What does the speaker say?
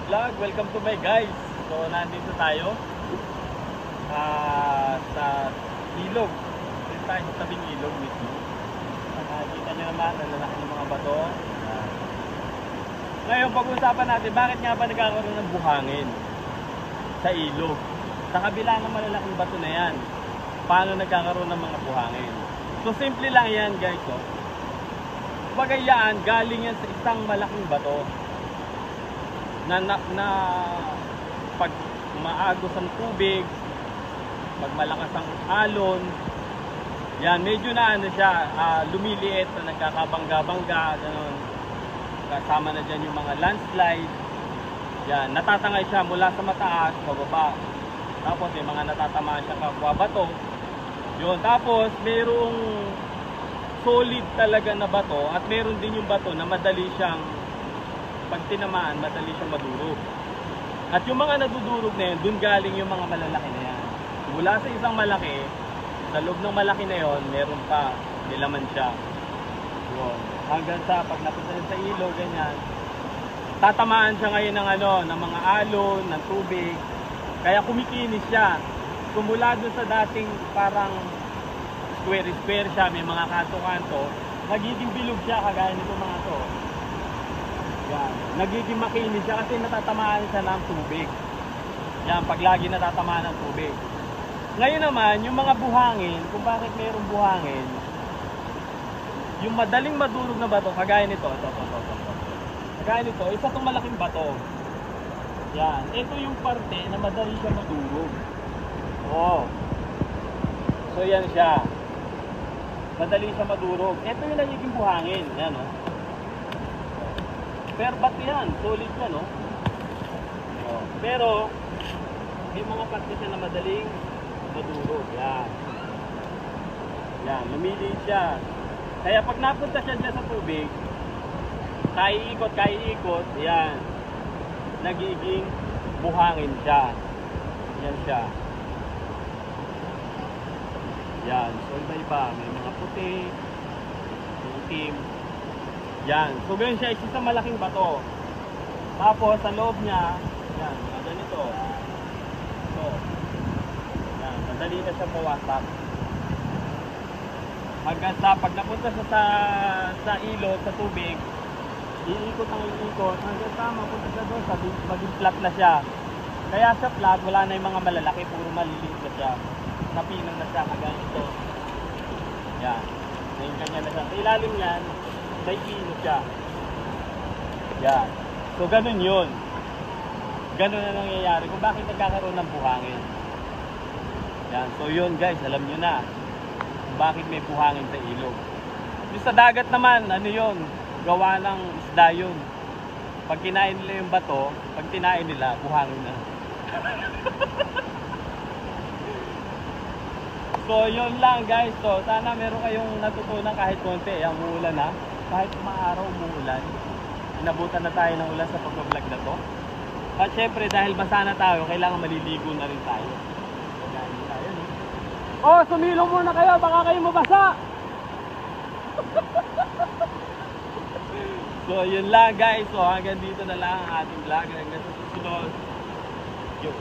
vlog. Welcome to my guys. So nandito tayo sa ilog. Dito tayo sa tabing ilog mismo. Nakikita nyo naman, nalalaki ng mga bato. Ngayon pag-usapan natin, bakit nga ba nagkakaroon ng buhangin sa ilog? Sa kabila ng malalaking bato na yan, paano nagkakaroon ng mga buhangin? So simple lang yan guys. Bagayaan, galing yan sa isang malaking bato na pag maagos ang tubig, pag malakas ang alon, yan, medyo na ano siya, lumiliit na nagkakabangga-bangga, ganun. Kasama na dyan yung mga landslide. Yan, natatangay siya mula sa mataas, pababa. Tapos may mga natatamaan siya kapwa bato. Yun, tapos mayroong solid talaga na bato at meron din yung bato na madali siyang pag tinamaan, madali siyang madurog. At yung mga nadudurog na yun, dun galing yung mga malalaki na yan. Mula sa isang malaki, sa loob ng malaki na yun, meron pa, nilaman siya. Yun. Hanggang sa pag napunta sa ilog, ganyan, tatamaan siya ngayon ng ng mga alon, ng tubig. Kaya kumikinis siya. Kumula dun sa dating parang square siya, may mga kanto-kanto, nagiging bilog siya kagaya nito mga to. Yan. Nagiging makinis siya kasi natatamaan siya ng tubig. Yan, pag lagi natatamaan ng tubig. Ngayon naman, yung mga buhangin, kung bakit mayroong buhangin, yung madaling madurog na bato, kagaya nito, kagaya nito, isa itong malaking bato. Yan, ito yung parte na madali siya madurog. Oh. So yan siya. Madali siya madurog. Ito yung nagiging buhangin. Yan, oh. Pero bato yan. Solid yan, oh. Oh. Pero, may mga parte siya na madaling madurog. Yan. Yan. Lumiliit siya. Kaya pag napunta siya dyan sa tubig, kaiikot, yan. Nagiging buhangin siya. Yan siya. Yan, so iba-iba, may mga puti, may itim. Yan, so ganyan siya, isa sa malaking bato. Tapos sa loob niya, yan, mga ganito. So, yan, madali na siya mawasak. Hanggang sa pag napunta sa ilog, sa tubig, iikot ang iikot, hanggang sa mapunta siya doon, maging flat na siya. Kaya sa flat, wala na yung mga malalaki, puro maliliit na siya. Napinang na siya, kagaya ito. Yan. Ngayon kanya na siya. Sa ilalim yan, may pino siya. Yan. So, ganun yun. Ganun na nangyayari kung bakit nagkakaroon ng buhangin. Yan. So, yun guys, alam nyo na kung bakit may buhangin sa ilog. Yung sa dagat naman, ano yun? Gawa ng isda yun. Pag kinain nila yung bato, pag tinain nila, buhangin na. So yun lang guys, so sana meron kayong natutunan kahit konti. Ang umuulan na, kahit maaraw umuulan, inabutan na tayo ng ulan sa pag-vlog na to. At syempre dahil basa na tayo, kailangan maliligo na rin tayo. So gano'n tayo, no? Oh, sumilong muna kayo, baka kayo mabasa. So yun lang guys, so hanggang dito na lang ang ating vlog. Hanggang sa susunod. Yo.